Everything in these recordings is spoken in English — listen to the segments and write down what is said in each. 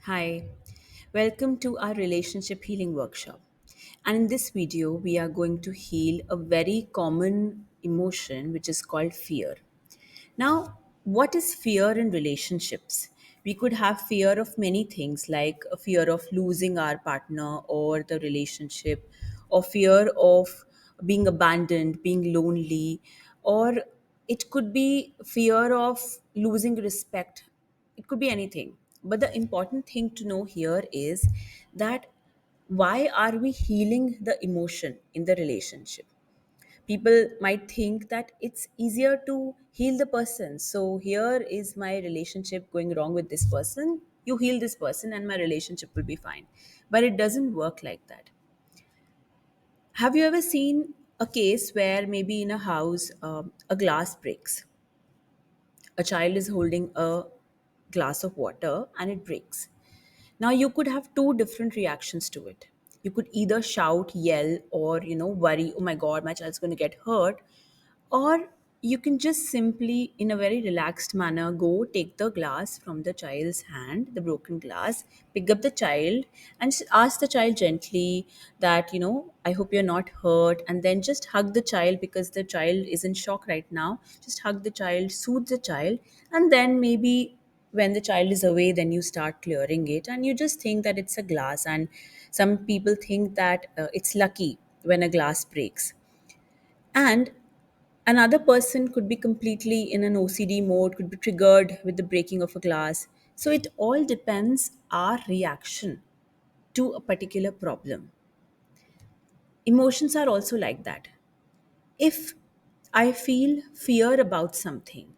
Hi, welcome to our relationship healing workshop. And in this video, we are going to heal a very common emotion which is called fear. Now, what is fear in relationships? We could have fear of many things like a fear of losing our partner or the relationship, or fear of being abandoned, being lonely, or it could be fear of losing respect. It could be anything. But the important thing to know here is that why are we healing the emotion in the relationship? People might think that it's easier to heal the person. So here is my relationship going wrong with this person. You heal this person and my relationship will be fine. But it doesn't work like that. Have you ever seen a case where maybe in a house a glass breaks? A child is holding a glass of water and it breaks. Now you could have two different reactions to it. You could either shout, yell, or worry, oh my god, my child's going to get hurt. Or you can just simply, in a very relaxed manner, go take the glass from the child's hand, the broken glass, pick up the child, and ask the child gently that, I hope you're not hurt. And then just hug the child because the child is in shock right now. Just hug the child, soothe the child, and then maybe when the child is away, then you start clearing it. And you just think that it's a glass. And some people think that it's lucky when a glass breaks. And another person could be completely in an OCD mode, could be triggered with the breaking of a glass. So it all depends our reaction to a particular problem. Emotions are also like that. If I feel fear about something,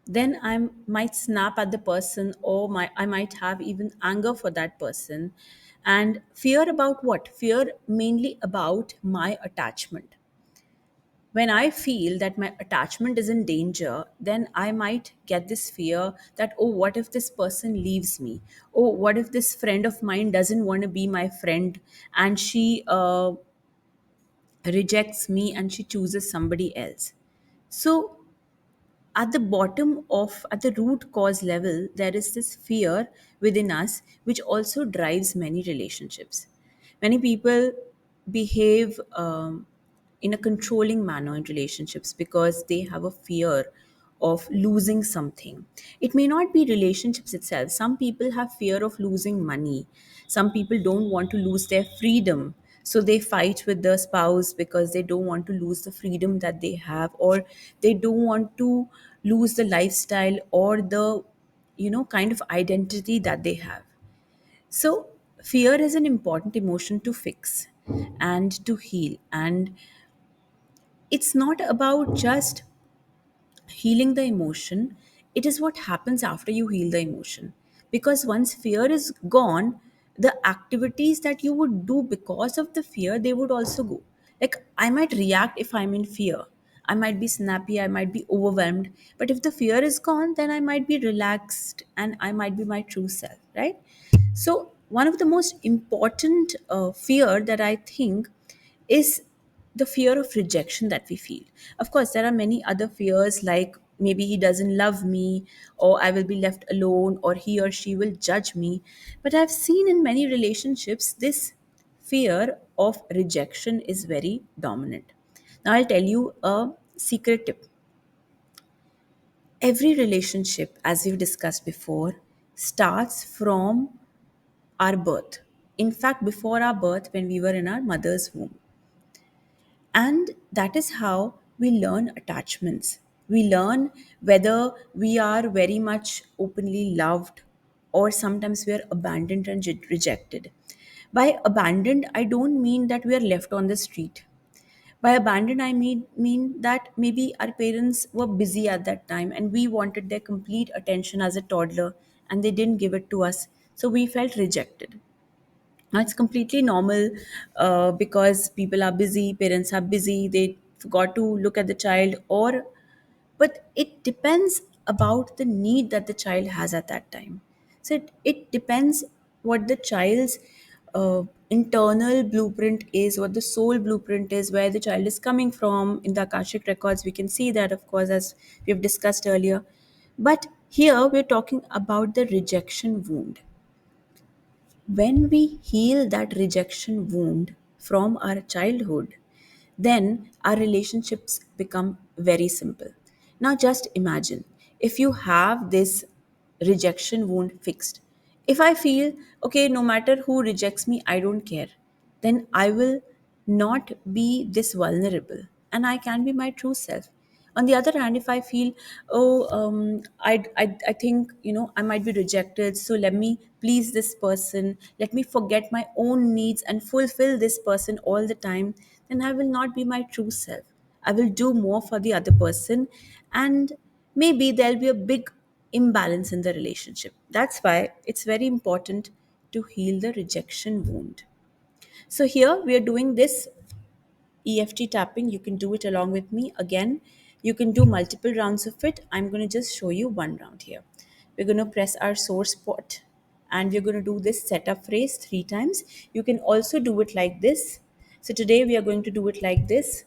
then I might snap at the person, or I might have even anger for that person. And fear about what? Fear mainly about my attachment. When I feel that my attachment is in danger, then I might get this fear that, oh, what if this person leaves me? Oh, what if this friend of mine doesn't want to be my friend and she rejects me and she chooses somebody else? So, at the root cause level, there is this fear within us which also drives many relationships. Many people behave in a controlling manner in relationships because they have a fear of losing something. It may not be relationships itself. Some people have fear of losing money. Some people don't want to lose their freedom. So they fight with the spouse because they don't want to lose the freedom that they have, or they don't want to lose the lifestyle or the kind of identity that they have. So fear is an important emotion to fix and to heal. And it's not about just healing the emotion, it is what happens after you heal the emotion. Because once fear is gone, the activities that you would do because of the fear, they would also go. Like, I might react if I'm in fear, I might be snappy, I might be overwhelmed, but if the fear is gone, then I might be relaxed and I might be my true self, right? So one of the most important fear that I think is the fear of rejection that we feel. Of course, there are many other fears like maybe he doesn't love me, or I will be left alone, or he or she will judge me. But I've seen in many relationships this fear of rejection is very dominant. Now, I'll tell you a secret tip. Every relationship, as we've discussed before, starts from our birth. In fact, before our birth, when we were in our mother's womb. And that is how we learn attachments. We learn whether we are very much openly loved, or sometimes we are abandoned and rejected. By abandoned, I don't mean that we are left on the street. By abandoned, I mean that maybe our parents were busy at that time and we wanted their complete attention as a toddler and they didn't give it to us. So we felt rejected. Now, it's completely normal because people are busy, parents are busy, they forgot to look at the child, or but it depends about the need that the child has at that time. So it depends what the child's internal blueprint is, what the soul blueprint is, where the child is coming from. In the Akashic records, we can see that, of course, as we have discussed earlier. But here we're talking about the rejection wound. When we heal that rejection wound from our childhood, then our relationships become very simple. Now, just imagine if you have this rejection wound fixed. If I feel, okay, no matter who rejects me, I don't care, then I will not be this vulnerable and I can be my true self. On the other hand, if I feel, oh, I think, I might be rejected, so let me please this person, let me forget my own needs and fulfill this person all the time, then I will not be my true self. I will do more for the other person, and maybe there'll be a big imbalance in the relationship. That's why it's very important to heal the rejection wound. So here we are doing this EFT tapping. You can do it along with me. Again, you can do multiple rounds of it. I'm going to just show you one round here. We're going to press our sore spot and we're going to do this setup phrase 3 times. You can also do it like this. So today we are going to do it like this.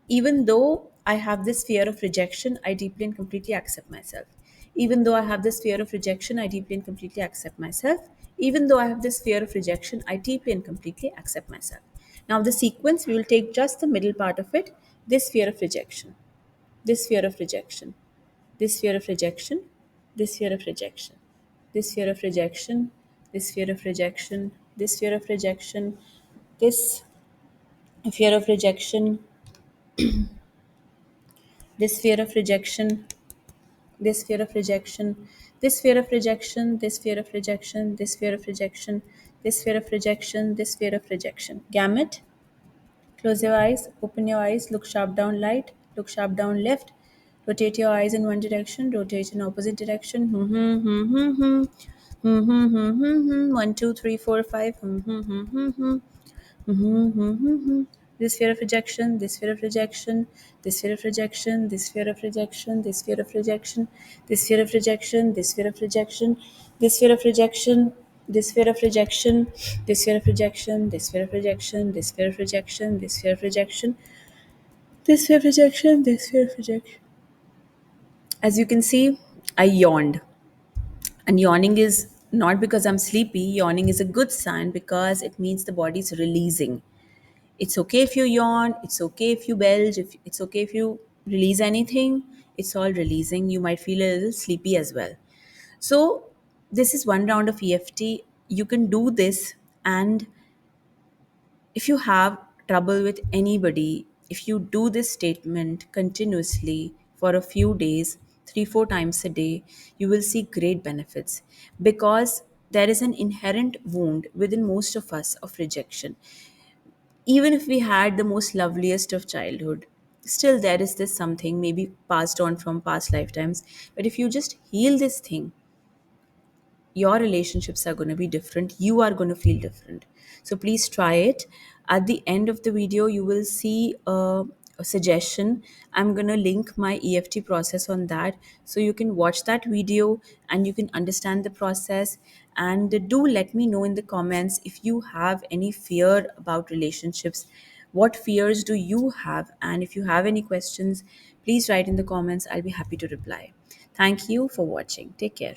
Even though I have this fear of rejection, I deeply and completely accept myself. Even though I have this fear of rejection, I deeply and completely accept myself. Even though I have this fear of rejection, I deeply and completely accept myself. Now, the sequence, we will take just the middle part of it, this fear of rejection, this fear of rejection, this fear of rejection, this fear of rejection, this fear of rejection, this fear of rejection, this fear of rejection, this fear of rejection, this fear of rejection, this fear of rejection, this fear of rejection, this fear of rejection, this fear of rejection, this fear of rejection, this fear of rejection. Gamut. Close your eyes, open your eyes, look sharp down right, look sharp down left. Rotate your eyes in one direction, rotate in opposite direction. Hmm, hmm, hmm, hmm, hmm. Hmm, hmm, hmm, hmm, hmm. 1, 2, 3, 4, 5. Hmm, hmm, hmm, hmm, hmm. This fear of rejection, this fear of rejection, this fear of rejection, this fear of rejection, this fear of rejection, this fear of rejection, this fear of rejection, this fear of rejection, this fear of rejection, this fear of rejection, this fear of rejection, this fear of rejection, this fear of rejection, this fear of rejection, this fear of rejection. As you can see, I yawned. And yawning is not because I'm sleepy, yawning is a good sign because it means the body is releasing. It's okay if you yawn, it's okay if you belch, it's okay if you release anything. It's all releasing. You might feel a little sleepy as well. So, this is one round of EFT. You can do this, and if you have trouble with anybody, if you do this statement continuously for a few days, 3, 4 times a day, you will see great benefits because there is an inherent wound within most of us of rejection. Even if we had the most loveliest of childhood, still there is this something maybe passed on from past lifetimes. But if you just heal this thing, your relationships are going to be different, you are going to feel different. So please try it. At the end of the video you will see a suggestion. I'm going to link my EFT process on that, so you can watch that video and you can understand the process. And do let me know in the comments if you have any fear about relationships. What fears do you have? And if you have any questions, please write in the comments. I'll be happy to reply. Thank you for watching. Take care.